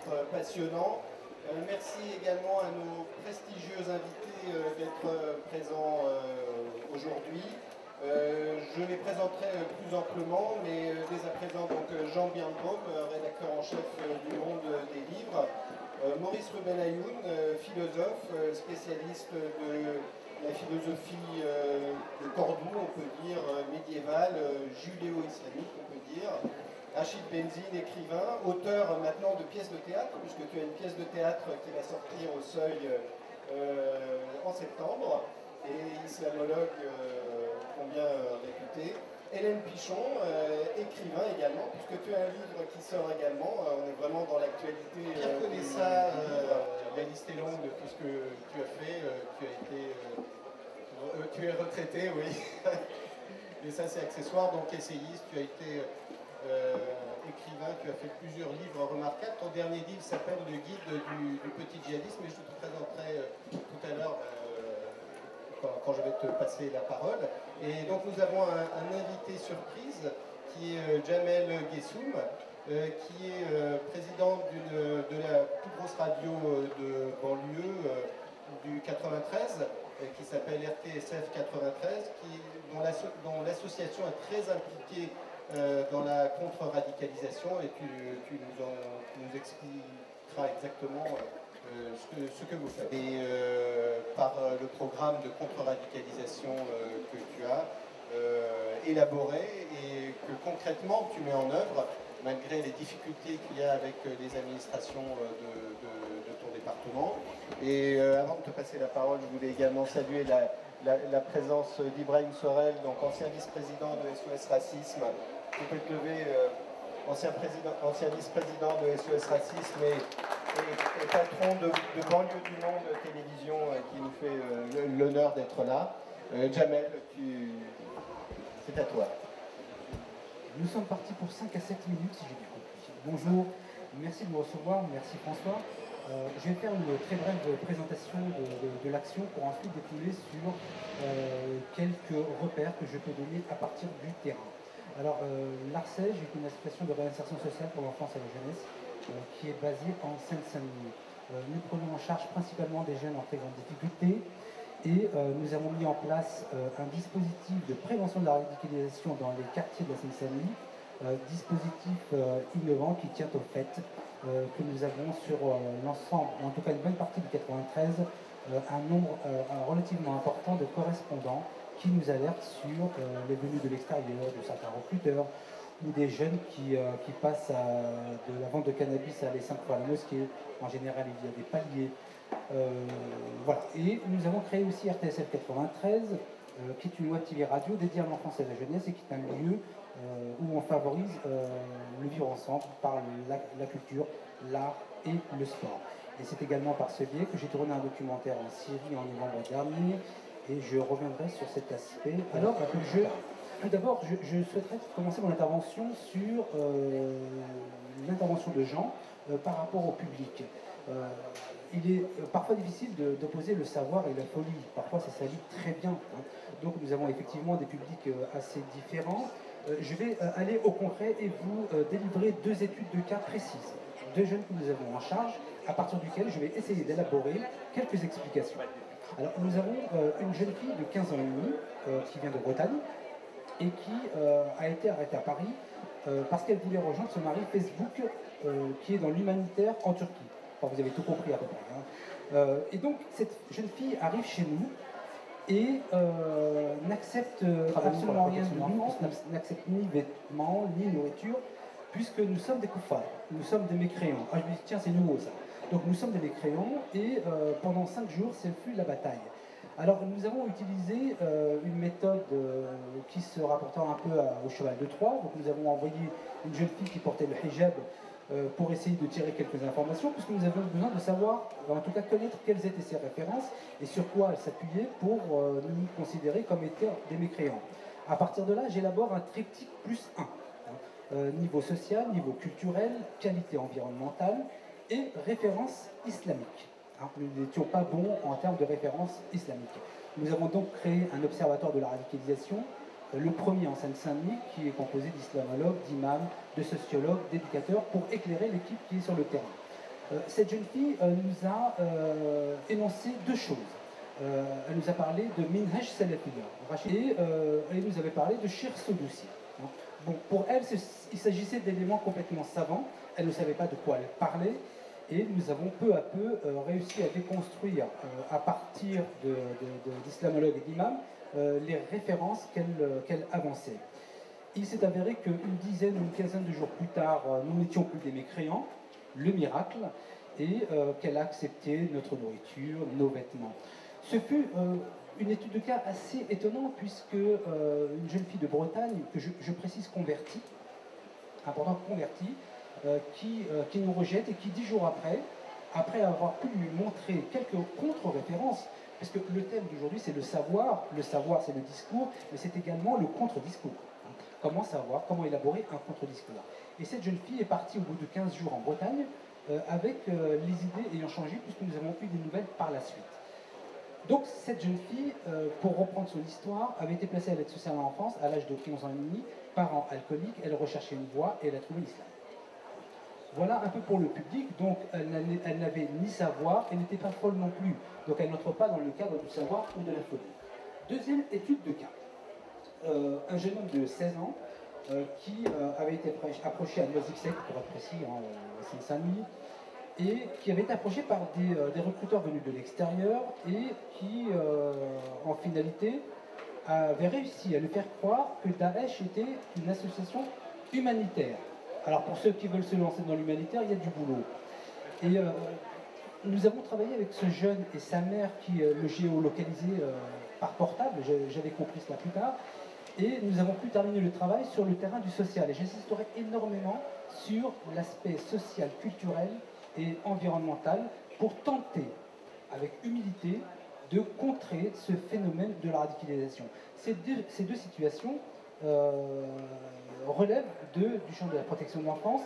être passionnant. Merci également à nos prestigieux invités d'être présents aujourd'hui. Je les présenterai plus amplement, mais dès à présent, donc, Jean Birnbaum, rédacteur en chef du Monde des livres, Maurice Ruben-Ayoun, philosophe, spécialiste de la philosophie de Cordoue, on peut dire, médiévale, judéo-islamique, on peut dire. Rachid Benzine, écrivain, auteur maintenant de pièces de théâtre, puisque tu as une pièce de théâtre qui va sortir au Seuil en septembre, et islamologue combien réputé. Hélène Pichon, écrivain également, puisque tu as un livre qui sort également, on est vraiment dans l'actualité. Pierre Conessa, la liste est longue de tout ce que tu as fait, tu es retraité, oui, et ça c'est accessoire, donc essayiste, tu as été écrivain, tu as fait plusieurs livres remarquables. Ton dernier livre s'appelle Le guide du petit djihadisme, et je te présenterai tout à l'heure quand je vais te passer la parole. Et donc nous avons un invité surprise qui est Jamel Gessoum, qui est président de la plus grosse radio de banlieue du 93, qui s'appelle RTSF 93, dont l'association est très impliquée dans la contre-radicalisation, et tu nous expliqueras exactement ce que vous faites. Et par le programme de contre-radicalisation que tu as élaboré et que concrètement tu mets en œuvre, malgré les difficultés qu'il y a avec les administrations de ton département. Et avant de te passer la parole, je voulais également saluer la présence d'Ibrahim Sorel, donc ancien vice-président de SOS Racisme. Tu peux te lever, ancien vice-président de SOS Racisme et patron de Banlieue du Monde Télévision, qui nous fait l'honneur d'être là. Jamel, c'est à toi. Nous sommes partis pour 5 à 7 minutes, si j'ai bien compris. Bonjour, merci de me recevoir, merci François. Je vais faire une très brève présentation de l'action pour ensuite découler sur quelques repères que je peux donner à partir du terrain. Alors, l'ARCEJ est une association de réinsertion sociale pour l'enfance et la jeunesse qui est basée en Seine-Saint-Denis. Nous prenons en charge principalement des jeunes en très grande difficulté, et nous avons mis en place un dispositif de prévention de la radicalisation dans les quartiers de la Seine-Saint-Denis, dispositif innovant qui tient au fait que nous avons sur l'ensemble, en tout cas une bonne partie du 93, un nombre relativement important de correspondants qui nous alertent sur les venus de l'extérieur, de certains recruteurs, ou des jeunes qui passent de la vente de cannabis à aller 5 fois à la mosquée. En général, il y a des paliers. Voilà. Et nous avons créé aussi RTSF 93, qui est une web TV radio dédiée à l'enfance et à la jeunesse, et qui est un lieu où on favorise le vivre ensemble par la culture, l'art et le sport. Et c'est également par ce biais que j'ai tourné un documentaire en Syrie en novembre dernier, et je reviendrai sur cet aspect. Alors, tout d'abord, je souhaiterais commencer mon intervention sur l'intervention de Jean par rapport au public. Il est parfois difficile d'opposer le savoir et la folie. Parfois, ça s'allie très bien. Hein. Donc, nous avons effectivement des publics assez différents. Je vais aller au concret et vous délivrer 2 études de cas précises. 2 jeunes que nous avons en charge, à partir duquel je vais essayer d'élaborer quelques explications. Alors, nous avons une jeune fille de 15 ans et demi qui vient de Bretagne et qui a été arrêtée à Paris parce qu'elle voulait rejoindre son mari Facebook qui est dans l'humanitaire en Turquie. Enfin, vous avez tout compris à peu près. Hein. Et donc, cette jeune fille arrive chez nous et n'accepte absolument rien de nous, n'accepte ni vêtements, ni nourriture, puisque nous sommes des koufars, nous sommes des mécréants. Ah, je me dis, tiens, c'est nouveau ça. Donc nous sommes des mécréants, et pendant 5 jours, ce fut la bataille. Alors nous avons utilisé une méthode qui se rapportant un peu au cheval de Troie. Donc nous avons envoyé une jeune fille qui portait le hijab pour essayer de tirer quelques informations, puisque nous avions besoin de savoir, en tout cas connaître quelles étaient ses références et sur quoi elle s'appuyait pour nous considérer comme étant des mécréants. À partir de là, j'élabore un triptyque +1. Niveau social, niveau culturel, qualité environnementale et référence islamique. Hein, nous n'étions pas bons en termes de référence islamique. Nous avons donc créé un observatoire de la radicalisation, le premier en Seine-Saint-Denis, qui est composé d'islamologues, d'imams, de sociologues, d'éducateurs, pour éclairer l'équipe qui est sur le terrain. Cette jeune fille nous a énoncé deux choses. Elle nous a parlé de Minhaj Salafiyya et elle nous avait parlé de Shir Sodoussi. Bon, pour elle, il s'agissait d'éléments complètement savants. Elle ne savait pas de quoi elle parlait. Et nous avons peu à peu réussi à déconstruire, à partir d'islamologues et d'imams, les références qu'elle avançait. Il s'est avéré qu'une dizaine ou une quinzaine de jours plus tard, nous n'étions plus des mécréants, le miracle, et qu'elle a accepté notre nourriture, nos vêtements. Ce fut une étude de cas assez étonnante, puisque une jeune fille de Bretagne, que je précise convertie, important convertie, qui nous rejette et qui 10 jours après avoir pu lui montrer quelques contre-références, parce que le thème d'aujourd'hui c'est le savoir c'est le discours, mais c'est également le contre-discours. Comment savoir, comment élaborer un contre-discours. Et cette jeune fille est partie au bout de 15 jours en Bretagne avec les idées ayant changé, puisque nous avons eu des nouvelles par la suite. Donc cette jeune fille, pour reprendre son histoire, avait été placée à l'aide sociale à l'enfance à l'âge de 11 ans et demi, parents alcooliques, elle recherchait une voie et elle a trouvé l'islam. Voilà un peu pour le public, donc elle n'avait ni savoir, elle n'était pas folle non plus, donc elle n'entre pas dans le cadre du savoir ou de la folie. Deuxième étude de cas. Un jeune homme de 16 ans qui avait été approché à Noisy-le-Sec, pour être précis, à Seine-Saint-Denis, et qui avait été approché par des recruteurs venus de l'extérieur et qui, en finalité, avait réussi à lui faire croire que Daesh était une association humanitaire. Alors pour ceux qui veulent se lancer dans l'humanitaire, il y a du boulot. Et nous avons travaillé avec ce jeune et sa mère qui le géolocalisait par portable, j'avais compris cela plus tard, et nous avons pu terminer le travail sur le terrain du social. Et j'insisterai énormément sur l'aspect social, culturel et environnemental pour tenter, avec humilité, de contrer ce phénomène de la radicalisation. Ces deux situations relèvent du champ de la protection de l'enfance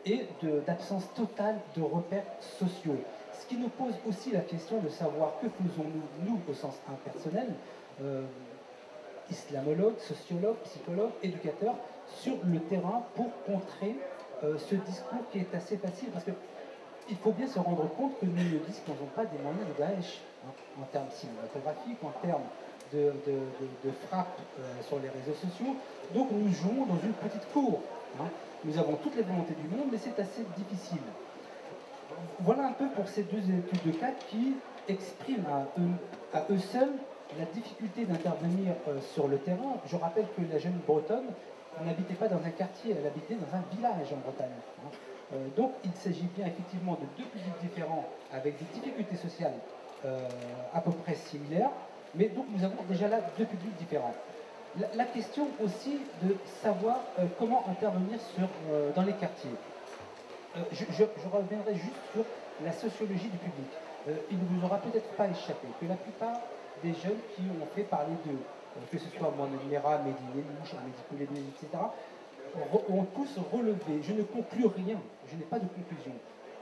et d'absence totale de repères sociaux. Ce qui nous pose aussi la question de savoir que faisons-nous, nous, au sens impersonnel, islamologues, sociologues, psychologues, éducateurs, sur le terrain pour contrer ce discours qui est assez facile, parce qu'il faut bien se rendre compte que nous ne disposons pas des moyens de Daesh, en termes cinématographiques, en termes de frappe sur les réseaux sociaux. Donc nous jouons dans une petite cour. Nous avons toutes les volontés du monde, mais c'est assez difficile. Voilà un peu pour ces deux études de cas qui expriment à eux seuls la difficulté d'intervenir sur le terrain. Je rappelle que la jeune Bretonne n'habitait pas dans un quartier, elle habitait dans un village en Bretagne. Donc il s'agit bien effectivement de deux publics différents avec des difficultés sociales à peu près similaires, mais donc nous avons déjà là deux publics différents. La question aussi de savoir comment intervenir dans les quartiers. Je reviendrai juste sur la sociologie du public. Il ne vous aura peut-être pas échappé que la plupart des jeunes qui ont fait parler d'eux, que ce soit Mohamed Merah, Mehdi Nenouch, Mehdi Kouledni, etc., ont tous relevé, je ne conclus rien, je n'ai pas de conclusion,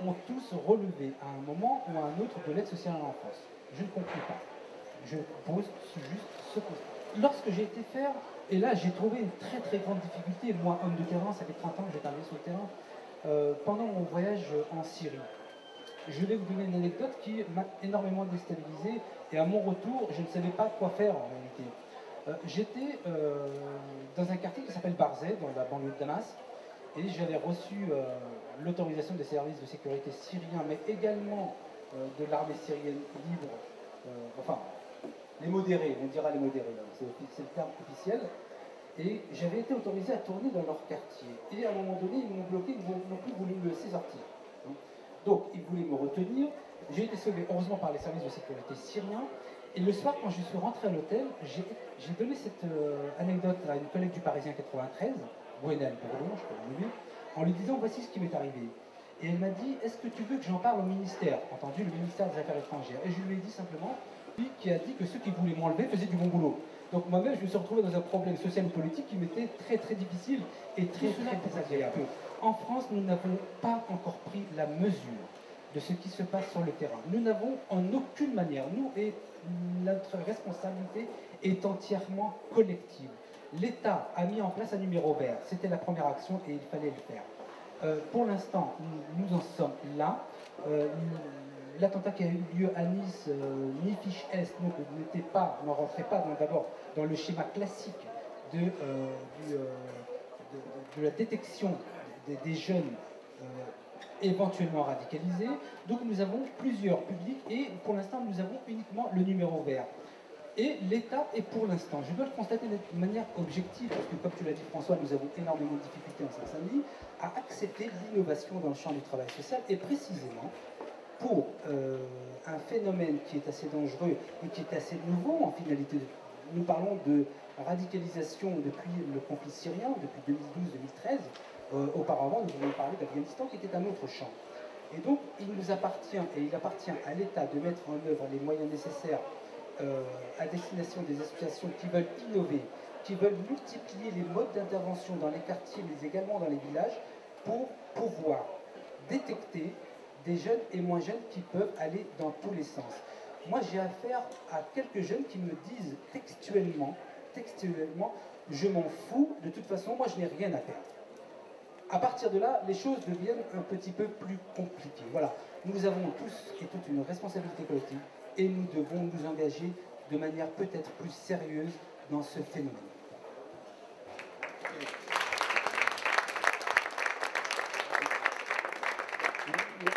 ont tous relevé à un moment ou à un autre de l'aide sociale à l'enfance. Je ne conclus pas. Je pose juste ce constat. Lorsque j'ai été faire, et là j'ai trouvé une très très grande difficulté, moi homme de terrain, ça fait 30 ans que j'ai travaillé sur le terrain, pendant mon voyage en Syrie. Je vais vous donner une anecdote qui m'a énormément déstabilisé, et à mon retour, je ne savais pas quoi faire en réalité. J'étais dans un quartier qui s'appelle Barzeh, dans la banlieue de Damas, et j'avais reçu l'autorisation des services de sécurité syriens, mais également de l'armée syrienne libre, enfin, les modérés, on dira les modérés, c'est le terme officiel, et j'avais été autorisé à tourner dans leur quartier. Et à un moment donné, ils m'ont bloqué, ils n'ont plus voulu me laisser sortir. Donc, ils voulaient me retenir. J'ai été sauvé, heureusement, par les services de sécurité syriens. Et le soir, quand je suis rentré à l'hôtel, j'ai donné cette anecdote à une collègue du Parisien 93, Gwenelle Bourdon, je peux le nommer, en lui disant, voici ce qui m'est arrivé. Et elle m'a dit, est-ce que tu veux que j'en parle au ministère? Entendu, le ministère des Affaires étrangères. Et je lui ai dit simplement, lui qui a dit que ceux qui voulaient m'enlever faisaient du bon boulot. Donc moi-même, je me suis retrouvé dans un problème social et politique qui m'était très très difficile et très désagréable. En France, nous n'avons pas encore pris la mesure de ce qui se passe sur le terrain. Nous n'avons en aucune manière, nous et notre responsabilité est entièrement collective. L'État a mis en place un numéro vert, c'était la première action et il fallait le faire. Pour l'instant, nous en sommes là. L'attentat qui a eu lieu à Nice, Nifiche-Est, ne rentrait pas d'abord dans le schéma classique de la détection des jeunes éventuellement radicalisés. Donc nous avons plusieurs publics et pour l'instant nous avons uniquement le numéro vert. Et l'État est pour l'instant, je dois le constater de manière objective, parce que comme tu l'as dit François, nous avons énormément de difficultés en Seine-Saint-Denis, à accepter l'innovation dans le champ du travail social et précisément pour un phénomène qui est assez dangereux et qui est assez nouveau en finalité. Nous parlons de radicalisation depuis le conflit syrien, depuis 2012-2013. Auparavant, nous avons parlé d'Afghanistan qui était un autre champ. Et donc, il nous appartient, et il appartient à l'État de mettre en œuvre les moyens nécessaires à destination des associations qui veulent innover, qui veulent multiplier les modes d'intervention dans les quartiers, mais également dans les villages, pour pouvoir détecter des jeunes et moins jeunes qui peuvent aller dans tous les sens. Moi, j'ai affaire à quelques jeunes qui me disent textuellement, je m'en fous, de toute façon, moi, je n'ai rien à perdre. À partir de là, les choses deviennent un petit peu plus compliquées. Voilà, nous avons tous et toutes une responsabilité collective et nous devons nous engager de manière peut-être plus sérieuse dans ce phénomène.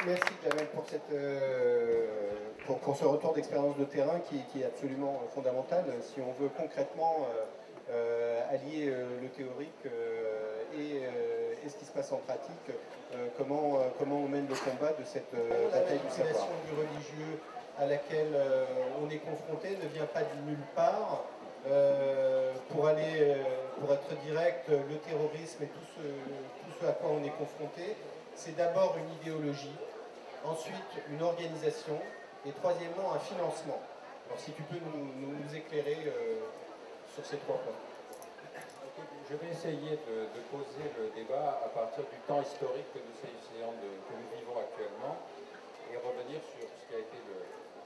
Merci Jamel pour ce retour d'expérience de terrain qui est absolument fondamental si on veut concrètement allier le théorique et ce qui se passe en pratique, comment on mène le combat de cette bataille du savoir. La du religieux à laquelle on est confronté ne vient pas de nulle part. Pour être direct, le terrorisme et tout ce à quoi on est confronté, c'est d'abord une idéologie, ensuite une organisation et troisièmement un financement. Alors si tu peux nous éclairer sur ces trois points. Je vais essayer de poser le débat à partir du temps historique que nous vivons actuellement et revenir sur ce qui a été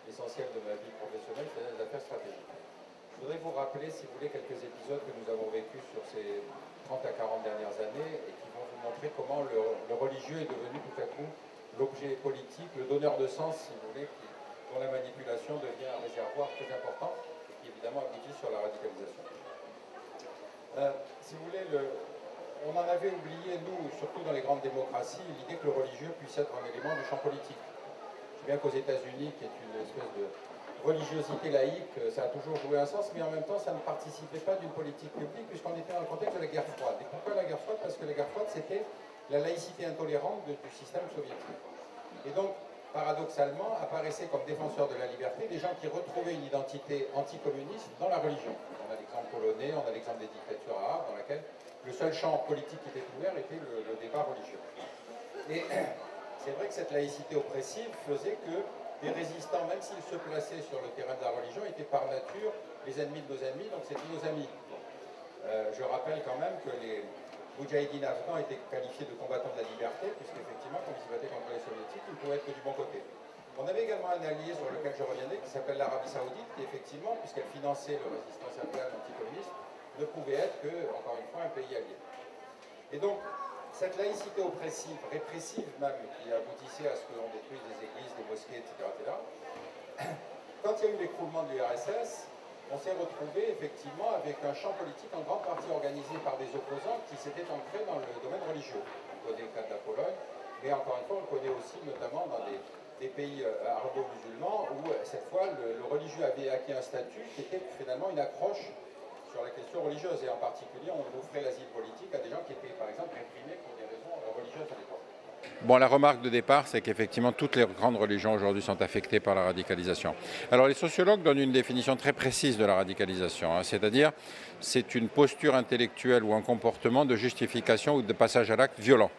l'essentiel de ma vie professionnelle, c'est-à-dire les affaires stratégiques. Je voudrais vous rappeler, si vous voulez, quelques épisodes que nous avons vécus sur ces 30 à 40 dernières années et qui vont vous montrer comment le religieux est devenu tout à coup l'objet politique, le donneur de sens, si vous voulez, dont la manipulation devient un réservoir très important et qui évidemment aboutit sur la radicalisation. Si vous voulez, on en avait oublié, nous, surtout dans les grandes démocraties, l'idée que le religieux puisse être un élément du champ politique. Je sais bien qu'aux États-Unis, qui est une espèce de religiosité laïque, ça a toujours joué un sens, mais en même temps, ça ne participait pas d'une politique publique, puisqu'on était dans le contexte de la guerre froide. Et pourquoi la guerre froide? Parce que la guerre froide, c'était la laïcité intolérante du système soviétique. Et donc, paradoxalement, apparaissaient comme défenseurs de la liberté des gens qui retrouvaient une identité anticommuniste dans la religion. On a l'exemple polonais, on a l'exemple des dictatures arabes, dans laquelle le seul champ politique qui était ouvert était le débat religieux. Et c'est vrai que cette laïcité oppressive faisait que les résistants, même s'ils se plaçaient sur le terrain de la religion, étaient par nature les ennemis de nos ennemis, donc c'était nos amis. Je rappelle quand même que les Moudjahidines afghans étaient qualifiés de combattants de la liberté, puisqu'effectivement, quand ils se battaient contre les soviétiques, ils ne pouvaient être que du bon côté. On avait également un allié sur lequel je reviendrai, qui s'appelle l'Arabie Saoudite, qui effectivement, puisqu'elle finançait le résistance afghane anticommuniste, ne pouvait être que, encore une fois, un pays allié. Et donc, cette laïcité oppressive, répressive même, qui aboutissait à ce que l'on détruise des églises, des mosquées, etc., quand il y a eu l'écroulement de l'URSS, on s'est retrouvé effectivement avec un champ politique en grande partie organisé par des opposants qui s'étaient ancrés dans le domaine religieux. On connaît le cas de la Pologne, mais encore une fois, on le connaît aussi notamment dans des pays arabo-musulmans où cette fois le religieux avait acquis un statut qui était finalement une accroche sur la question religieuse. Et en particulier, on offrait l'asile politique à des gens qui étaient par exemple réprimés pour des raisons religieuses à l'époque. Bon, la remarque de départ, c'est qu'effectivement, toutes les grandes religions aujourd'hui sont affectées par la radicalisation. Alors, les sociologues donnent une définition très précise de la radicalisation, c'est-à-dire c'est une posture intellectuelle ou un comportement de justification ou de passage à l'acte violent.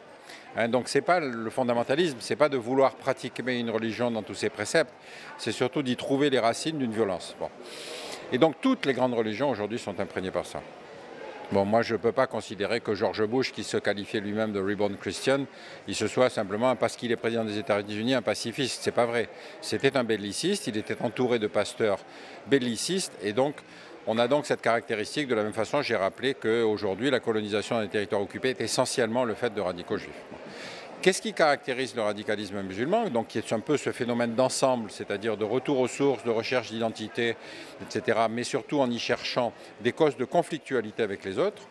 Donc, ce n'est pas le fondamentalisme, ce n'est pas de vouloir pratiquer une religion dans tous ses préceptes, c'est surtout d'y trouver les racines d'une violence. Bon. Et donc, toutes les grandes religions aujourd'hui sont imprégnées par ça. Bon, moi, je ne peux pas considérer que George Bush, qui se qualifiait lui-même de Reborn Christian, il se soit simplement, parce qu'il est président des États-Unis, un pacifiste. Ce n'est pas vrai. C'était un belliciste, il était entouré de pasteurs bellicistes, et donc On a donc cette caractéristique, de la même façon, j'ai rappelé qu'aujourd'hui, la colonisation des territoires occupés est essentiellement le fait de radicaux juifs. Qu'est-ce qui caractérise le radicalisme musulman, donc qui est un peu ce phénomène d'ensemble, c'est-à-dire de retour aux sources, de recherche d'identité, etc., mais surtout en y cherchant des causes de conflictualité avec les autres?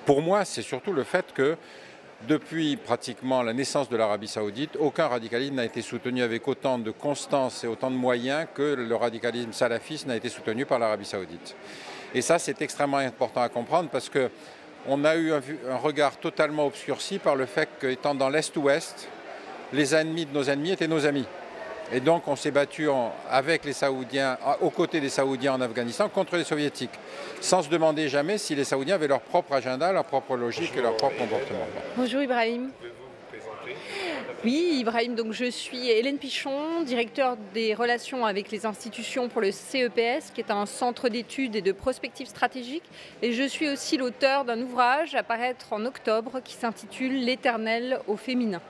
Pour moi, c'est surtout le fait que depuis pratiquement la naissance de l'Arabie saoudite, aucun radicalisme n'a été soutenu avec autant de constance et autant de moyens que le radicalisme salafiste n'a été soutenu par l'Arabie saoudite. Et ça, c'est extrêmement important à comprendre parce que on a eu un regard totalement obscurci par le fait qu'étant dans l'Est-Ouest, les ennemis de nos ennemis étaient nos amis. Et donc on s'est battu avec les Saoudiens, aux côtés des Saoudiens en Afghanistan, contre les Soviétiques, sans se demander jamais si les Saoudiens avaient leur propre agenda, leur propre logique et leur propre comportement. Bonjour Ibrahim. Oui, Ibrahim, donc je suis Hélène Pichon, directeur des relations avec les institutions pour le CEPS, qui est un centre d'études et de prospective stratégique. Et je suis aussi l'auteur d'un ouvrage à paraître en octobre qui s'intitule L'éternel au féminin.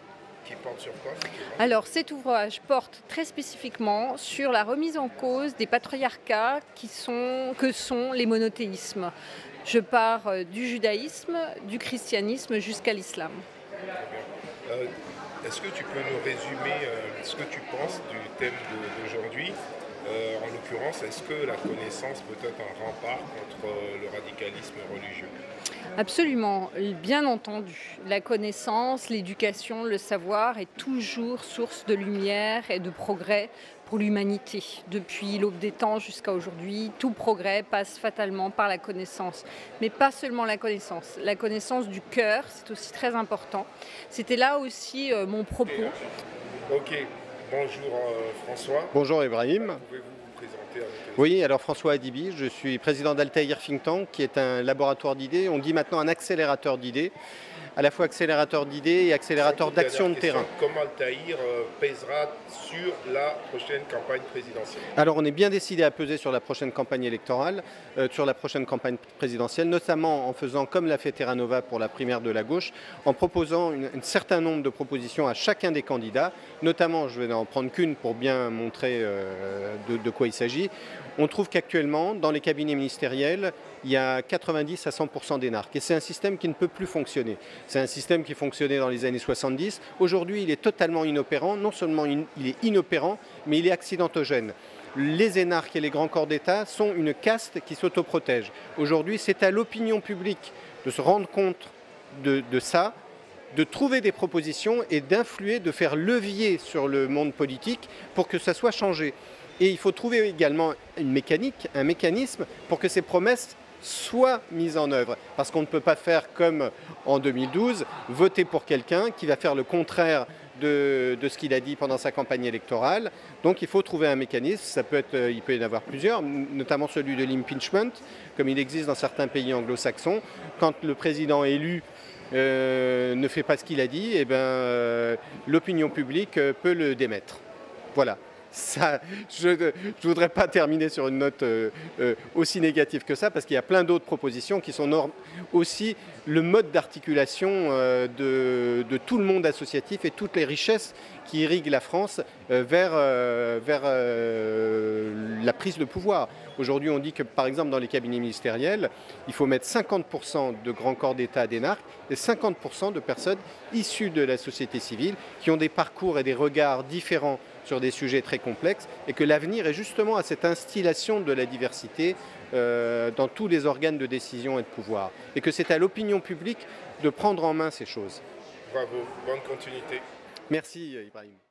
Qui porte sur quoi? Alors cet ouvrage porte très spécifiquement sur la remise en cause des patriarcats que sont les monothéismes. Je pars du judaïsme, du christianisme jusqu'à l'islam. Est-ce que tu peux nous résumer ce que tu penses du thème d'aujourd'hui? En l'occurrence, est-ce que la connaissance peut être un rempart contre le radicalisme religieux? Absolument, bien entendu. La connaissance, l'éducation, le savoir est toujours source de lumière et de progrès pour l'humanité. Depuis l'aube des temps jusqu'à aujourd'hui, tout progrès passe fatalement par la connaissance. Mais pas seulement la connaissance du cœur, c'est aussi très important. C'était là aussi mon propos. Ok, bonjour François. Bonjour Ibrahim. Pouvez-vous vous présenter à nos Oui, alors François Hadibi, je suis président d'Altaïr Think Tank, qui est un laboratoire d'idées. On dit maintenant un accélérateur d'idées, à la fois accélérateur d'idées et accélérateur d'action de terrain. Comment Altaïr pèsera sur la prochaine campagne présidentielle? Alors on est bien décidé à peser sur la prochaine campagne électorale, sur la prochaine campagne présidentielle, notamment en faisant comme l'a fait Terra Nova pour la primaire de la gauche, en proposant un certain nombre de propositions à chacun des candidats, notamment, je vais en prendre qu'une pour bien montrer de quoi il s'agit. On trouve qu'actuellement, dans les cabinets ministériels, il y a 90 à 100% d'énarques. Et c'est un système qui ne peut plus fonctionner. C'est un système qui fonctionnait dans les années 70. Aujourd'hui, il est totalement inopérant. Non seulement il est inopérant, mais il est accidentogène. Les énarques et les grands corps d'État sont une caste qui s'autoprotège. Aujourd'hui, c'est à l'opinion publique de se rendre compte de ça, de trouver des propositions et d'influer, de faire levier sur le monde politique pour que ça soit changé. Et il faut trouver également une mécanique, un mécanisme pour que ces promesses soient mises en œuvre. Parce qu'on ne peut pas faire comme en 2012, voter pour quelqu'un qui va faire le contraire de ce qu'il a dit pendant sa campagne électorale. Donc il faut trouver un mécanisme, il peut y en avoir plusieurs, notamment celui de l'impeachment, comme il existe dans certains pays anglo-saxons. Quand le président élu ne fait pas ce qu'il a dit, eh l'opinion publique peut le démettre. Voilà. Ça, je ne voudrais pas terminer sur une note aussi négative que ça, parce qu'il y a plein d'autres propositions qui sont aussi le mode d'articulation de tout le monde associatif et toutes les richesses qui irriguent la France vers la prise de pouvoir. Aujourd'hui, on dit que, par exemple, dans les cabinets ministériels, il faut mettre 50% de grands corps d'État d'énarques et 50% de personnes issues de la société civile qui ont des parcours et des regards différents sur des sujets très complexes, et que l'avenir est justement à cette instillation de la diversité dans tous les organes de décision et de pouvoir, et que c'est à l'opinion publique de prendre en main ces choses. Bravo, bonne continuité. Merci Ibrahim.